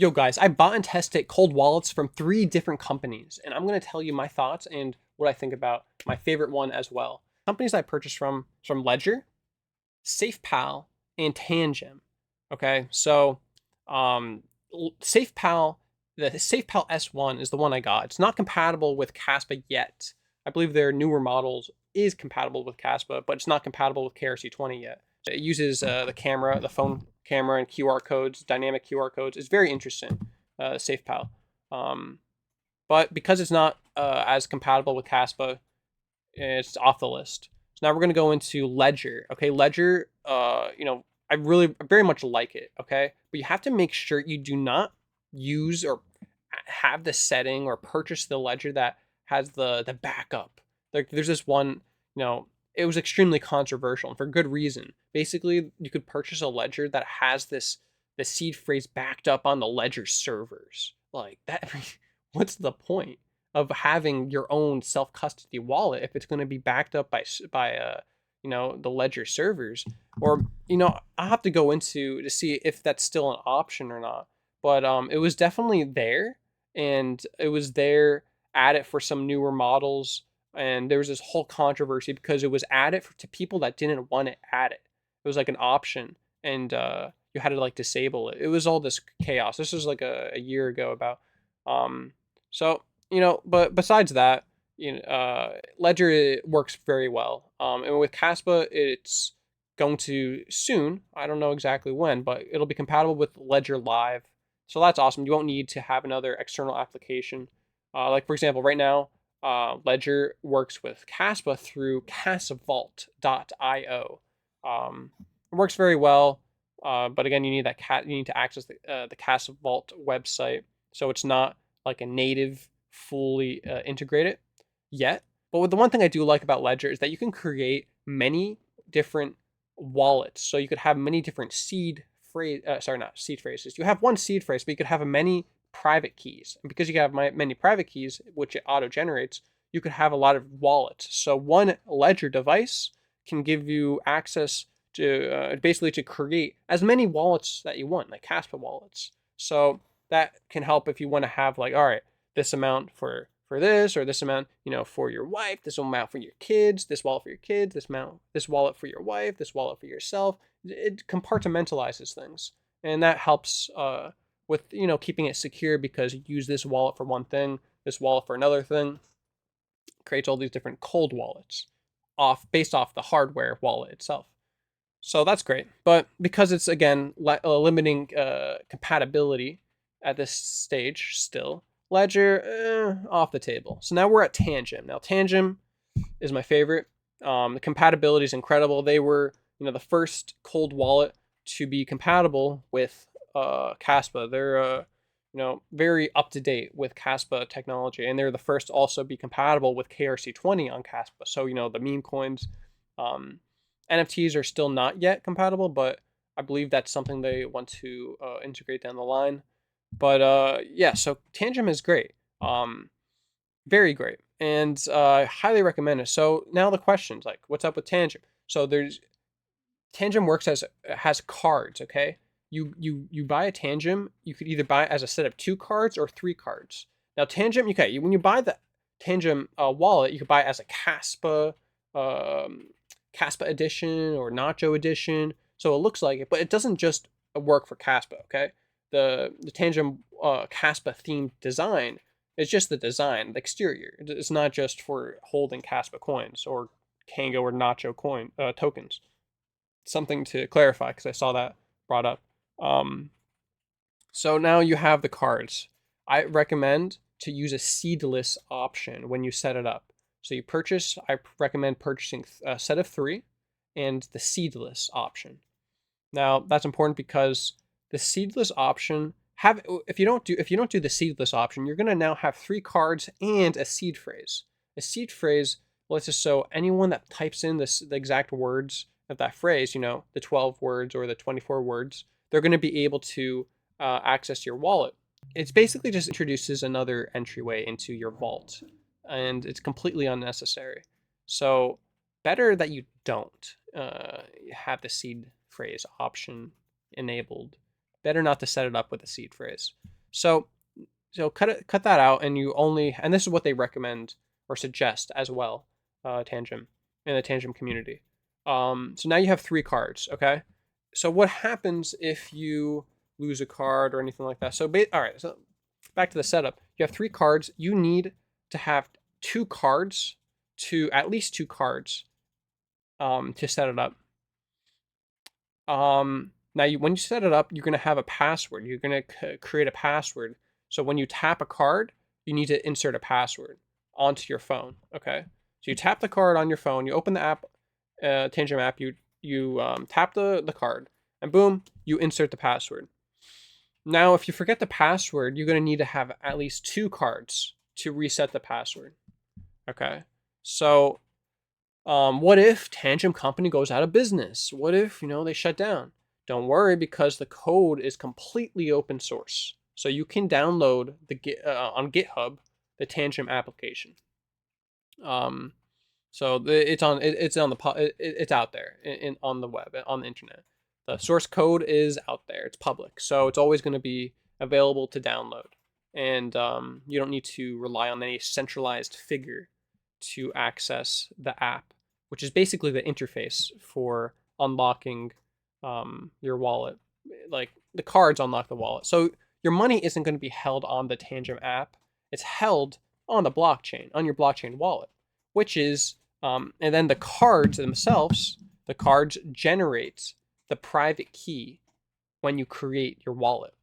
Yo guys, I bought and tested cold wallets from 3 different companies, and I'm going to tell you my thoughts and what I think about my favorite one as well. Companies I purchased from Ledger, SAFEPAL, and Tangem. Okay, so SAFEPAL, the SAFEPAL S1 is the one I got. It's not compatible with Kaspa yet. I believe their newer models is compatible with Kaspa, but it's not compatible with KRC20 yet. It uses the camera, the phone camera, and QR codes, dynamic QR codes. It's very interesting, SafePal. But because it's not as compatible with Kaspa, it's off the list. So now we're going to go into Ledger. Okay, Ledger, I really very much like it. Okay, but you have to make sure you do not use or have the setting or purchase the Ledger that has the backup. Like there's this one, it was extremely controversial and for good reason. Basically, you could purchase a ledger that has the seed phrase backed up on the ledger servers. Like that, what's the point of having your own self custody wallet if it's going to be backed up by the ledger servers? Or I'll have to go into to see if that's still an option or not. But it was definitely there, and it was there added for some newer models, and there was this whole controversy because it was added to people that didn't want it added. It was like an option, and you had to like disable it. It was all this chaos. This was like a year ago about. So but besides that, Ledger works very well. And with Kaspa, it's going to soon. I don't know exactly when, but it'll be compatible with Ledger Live. So that's awesome. You won't need to have another external application. Like for example, right now, Ledger works with Kaspa through KasVault.io. It works very well, but again, you need to access the KasVault website, so it's not like a native, fully integrated yet. But the one thing I do like about Ledger is that you can create many different wallets. So you could have many different not seed phrases. You have one seed phrase, but you could have many private keys. And because you have many private keys, which it auto generates, you could have a lot of wallets. So one Ledger device can give you access to basically to create as many wallets that you want, like Kaspa wallets. So that can help if you want to have like, all right, this amount for this, or this amount, for your wife, this amount for your kids, this wallet for your kids, this wallet for your wife, this wallet for yourself. It compartmentalizes things, and that helps with keeping it secure, because you use this wallet for one thing, this wallet for another thing. It creates all these different cold wallets based off the hardware wallet itself. So that's great. But because it's again limiting compatibility at this stage still, Ledger off the table. So now we're at Tangem. Now Tangem is my favorite. The compatibility is incredible. They were the first cold wallet to be compatible with Kaspa. They're very up to date with Kaspa technology, and they're the first to also be compatible with KRC20 on Kaspa. So the meme coins, NFTs are still not yet compatible, but I believe that's something they want to integrate down the line. But yeah, so Tangem is great, very great, and I highly recommend it. So now the questions, like, what's up with Tangem? So Tangem works has cards. Okay, you buy a Tangem, you could either buy it as a set of 2 cards or 3 cards. Now Tangem, okay, when you buy the Tangem wallet, you could buy it as a Kaspa edition or Nacho edition. So it looks like it, but it doesn't just work for Kaspa. Okay, the Tangem Kaspa themed design is just the design, the exterior. It's not just for holding Kaspa coins or Kango or Nacho tokens. Something to clarify, because I saw that brought up. So now you have the cards. I recommend to use a seedless option when you set it up. So I recommend purchasing a set of 3 and the seedless option. Now that's important because the seedless option if you don't do the seedless option, you're gonna now have 3 cards and a seed phrase. A seed phrase lets us, so anyone that types in the exact words of that phrase, the 12 words or the 24 words, they're going to be able to access your wallet. It's basically just introduces another entryway into your vault, and it's completely unnecessary. So better that you don't have the seed phrase option enabled. better not to set it up with a seed phrase. So cut that out, and and this is what they recommend or suggest as well, Tangem, in the Tangem community. So now you have 3 cards, okay? So what happens if you lose a card or anything like that? So all right, so back to the setup. You have 3 cards. You need to have 2 cards at least 2 cards to set it up. Now when you set it up, you're going to have a password. You're going to create a password. So when you tap a card, you need to insert a password onto your phone. Okay. So you tap the card on your phone, you open the app, Tangem app, you tap the card, and boom, you insert the password. Now, if you forget the password, you're going to need to have at least 2 cards to reset the password. Okay. So what if Tangem company goes out of business? What if, they shut down? Don't worry, because the code is completely open source. So you can download on GitHub the Tangem application. So it's out there on the web, on the internet. The source code is out there. It's public, so it's always going to be available to download, and you don't need to rely on any centralized figure to access the app, which is basically the interface for unlocking your wallet. Like, the cards unlock the wallet. So your money isn't going to be held on the Tangem app. It's held on the blockchain, on your blockchain wallet, which is, and then the cards themselves, the cards generate the private key when you create your wallet.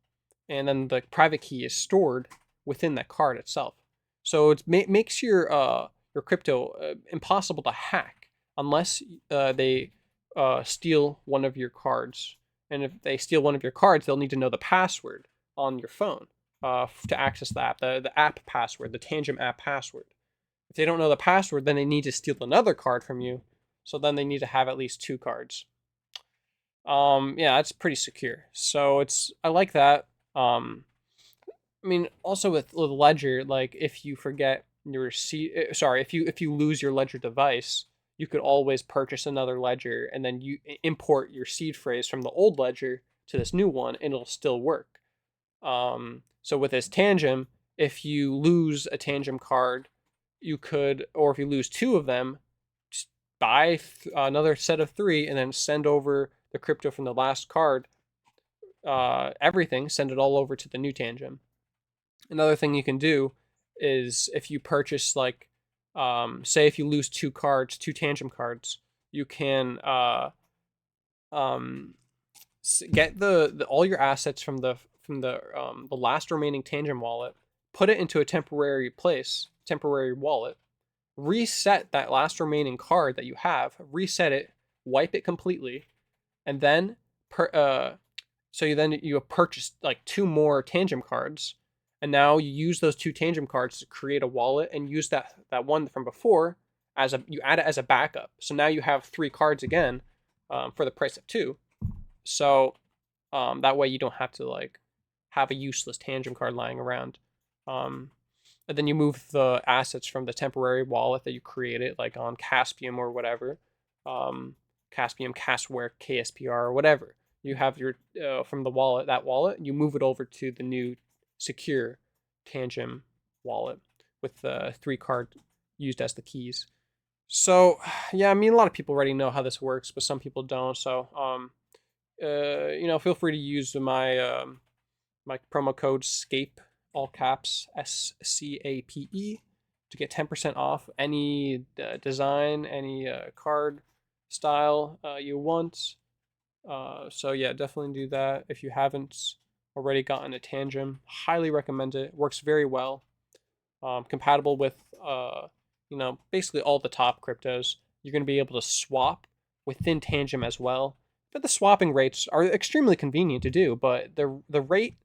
And then the private key is stored within that card itself. So it makes your crypto impossible to hack unless they steal one of your cards. And if they steal one of your cards, they'll need to know the password on your phone to access the app, the app password, the Tangem app password. If they don't know the password, then they need to steal another card from you. So then they need to have at least 2 cards. Yeah, it's pretty secure. So I like that. Also with Ledger, like, if you forget your if you lose your Ledger device, you could always purchase another Ledger, and then you import your seed phrase from the old Ledger to this new one, and it'll still work. So with this Tangem, if you lose a Tangem card, you could, or if you lose 2 of them, just buy another set of 3, and then send over the crypto from the last card, everything, send it all over to the new Tangem. Another thing you can do is, if you purchase, like, say if you lose 2 Tangem cards, you can get all your assets from the last remaining Tangem wallet, put it into a temporary wallet, reset that last remaining card that you have, reset it, wipe it completely, and then you have purchased like 2 more Tangem cards, and now you use those 2 Tangem cards to create a wallet and use that one from before you add it as a backup. So now you have 3 cards again, for the price of 2. So that way you don't have to, like, have a useless Tangem card lying around. And then you move the assets from the temporary wallet that you created, like on Caspium or whatever, Caspium, KasWare, KSPR, or whatever. You have your from the wallet, you move it over to the new secure Tangem wallet with the 3 card used as the keys. So yeah, a lot of people already know how this works, but some people don't. So feel free to use my my promo code SCAPE, all caps, SCAPE, to get 10% off any design, any card style you want. So yeah, definitely do that. If you haven't already gotten a Tangem, highly recommend it. Works very well. Compatible with basically all the top cryptos. You're going to be able to swap within Tangem as well. But the swapping rates are extremely convenient to do, but the rate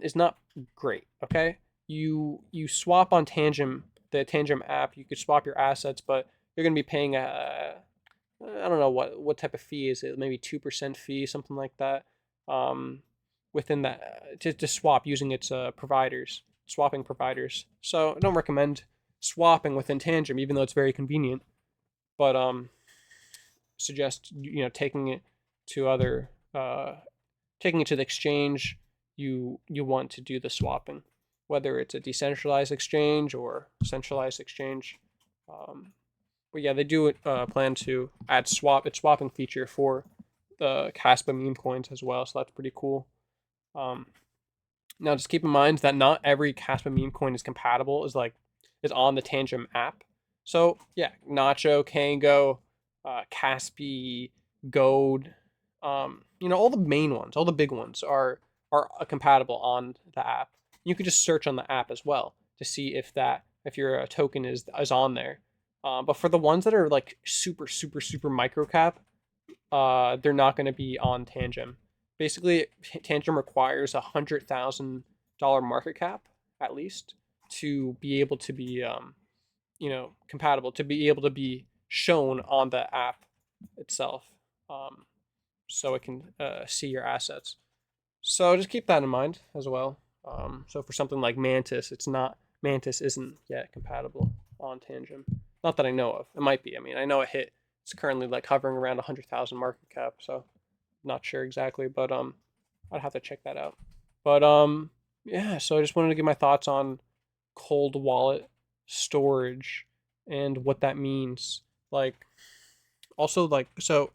is not great. Okay, you swap on Tangem, the Tangem app. You could swap your assets, but you're going to be paying I don't know what type of fee is it? Maybe 2% fee, something like that. Within that, to swap using its swapping providers. So I don't recommend swapping within Tangem, even though it's very convenient. But suggest taking it to other taking it to the exchange, you want to do the swapping, whether it's a decentralized exchange or centralized exchange. But yeah, they do plan to add swapping feature for the Kaspa meme coins as well, so that's pretty cool. Now just keep in mind that not every Kaspa meme coin is compatible, is on the Tangem app. So yeah, Nacho, Kango, Kaspi, Gold, all the main ones, all the big ones are compatible on the app. You could just search on the app as well to see if your token is on there. But for the ones that are like super super super micro cap, they're not going to be on Tangem. Basically, Tangem requires $100,000 market cap at least to be able to be compatible, to be able to be shown on the app itself, so it can see your assets. So just keep that in mind as well. So for something like Mantis isn't yet compatible on Tangem. Not that I know of. It might be. I mean, I know it's currently like hovering around 100,000 market cap, so not sure exactly, but I'd have to check that out. But yeah, so I just wanted to give my thoughts on cold wallet storage and what that means. Like, also, like, so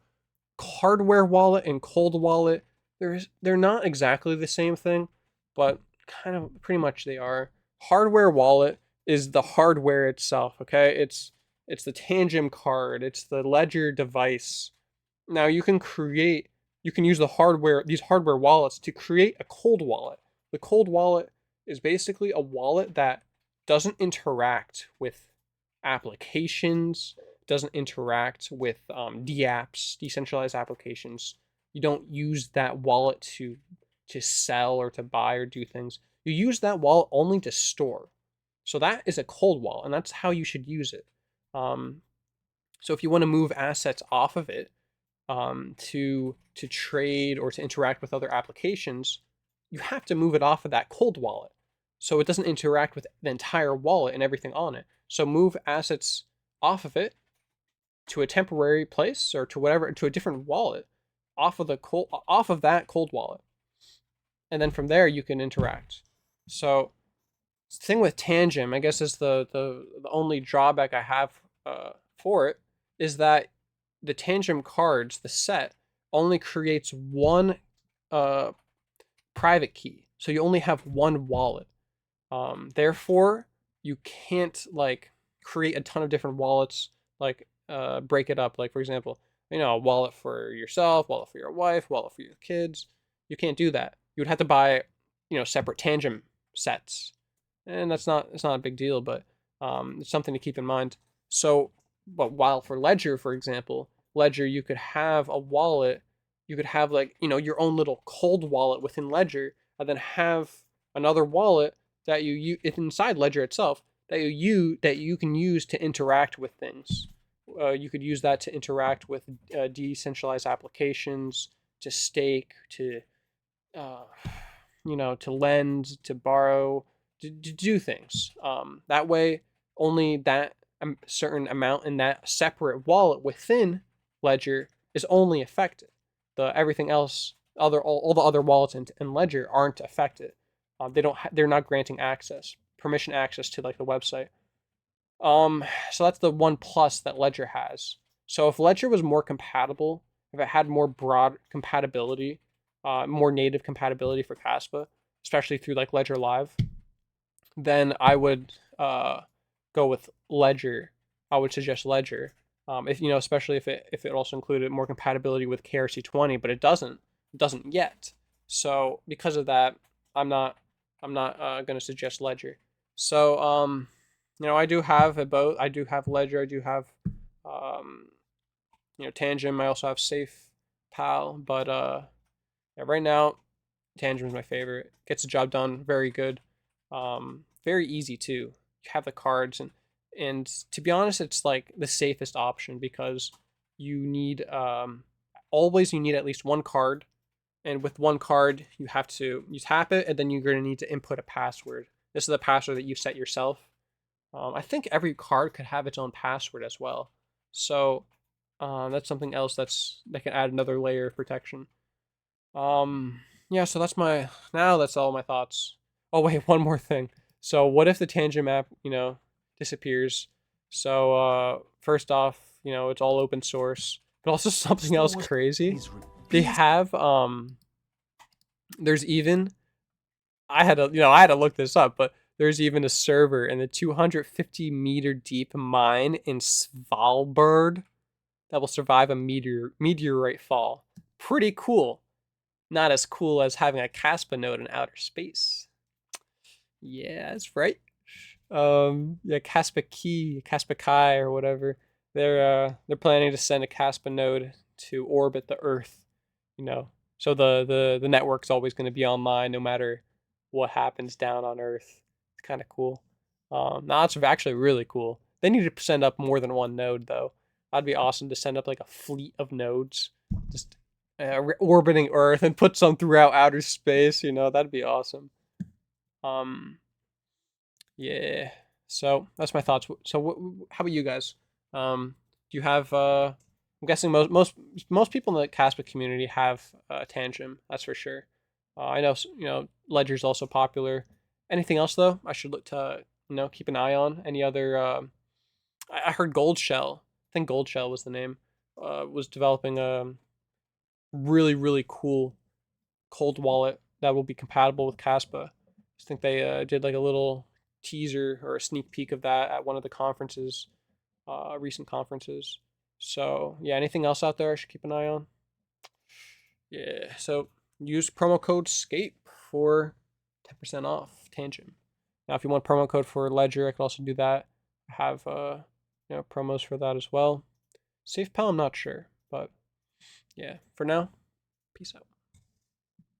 hardware wallet and cold wallet, they're not exactly the same thing, but kind of pretty much they are. Hardware wallet is the hardware itself, okay? It's the Tangem card, it's the ledger device. Now you can use these hardware wallets to create a cold wallet. The cold wallet is basically a wallet that doesn't interact with applications, doesn't interact with dApps, decentralized applications. You don't use that wallet to sell or to buy or do things. You use that wallet only to store. So that is a cold wallet, and that's how you should use it. So if you want to move assets off of it to trade or to interact with other applications, you have to move it off of that cold wallet, so it doesn't interact with the entire wallet and everything on it. So move assets off of it to a temporary place or to a different wallet off of that cold wallet, and then from there you can interact. So the thing with Tangem, I guess, is the only drawback I have for it is that the Tangem cards, the set, only creates one private key. So you only have one wallet. Therefore, you can't like create a ton of different wallets, like break it up. Like, for example, a wallet for yourself, wallet for your wife, wallet for your kids. You can't do that. You would have to buy, separate Tangem sets, and it's not a big deal, but it's something to keep in mind. So, but while for Ledger, for example, Ledger, you could have a wallet, you could have like your own little cold wallet within Ledger, and then have another wallet that inside Ledger itself that you can use to interact with things. You could use that to interact with decentralized applications, to stake, to to lend, to borrow, to do things. That way, only that certain amount in that separate wallet within Ledger is only affected. Everything else, all the other wallets in Ledger aren't affected. They're not granting permission access to like the website. So that's the one plus that Ledger has. So if Ledger was more compatible, if it had more broad compatibility, more native compatibility for Kaspa, especially through like Ledger Live, then I would go with Ledger. I would suggest Ledger. If especially if it also included more compatibility with KRC20, but it doesn't yet. So because of that, I'm not going to suggest Ledger. So I do have both. I do have Ledger. I do have Tangem. I also have SAFEPAL, but yeah, right now Tangem is my favorite. Gets the job done very good. Very easy too. You have the cards, and to be honest, it's like the safest option because you need always you need at least one card, and with one card you tap it, and then you're going to need to input a password. This is the password that you set yourself. I think every card could have its own password as well, so that's something else that can add another layer of protection. Yeah, so that's all my thoughts. Oh wait, one more thing. So what if the Tangem app, disappears? So first off, it's all open source. But also something else crazy. They have there's even I had to look this up, but there's even a server in the 250-meter deep mine in Svalbard that will survive a meteorite fall. Pretty cool. Not as cool as having a Kaspa node in outer space. Yeah, that's right. Yeah, Kaspa Kai or whatever. They're planning to send a Kaspa node to orbit the Earth. You know, so the network's always going to be online no matter what happens down on Earth. It's kind of cool. Now it's actually really cool. They need to send up more than one node though. That'd be awesome to send up like a fleet of nodes, just orbiting Earth and put some throughout outer space. That'd be awesome. Um, yeah. So that's my thoughts. So how about you guys? Do you have? I'm guessing most people in the Caspa community have Tangem. That's for sure. I know Ledger's also popular. Anything else though? I should look to keep an eye on. Any other? I heard Gold Shell. I think Gold Shell was the name. Was developing a really cool cold wallet that will be compatible with Kaspa. I think they did like a little teaser or a sneak peek of that at one of the conferences, recent conferences. So yeah, anything else out there I should keep an eye on? Yeah, so use promo code Scape for 10% off Tangent. Now, if you want promo code for Ledger, I can also do that. I have promos for that as well. SafePal, I'm not sure, but yeah, for now, peace out.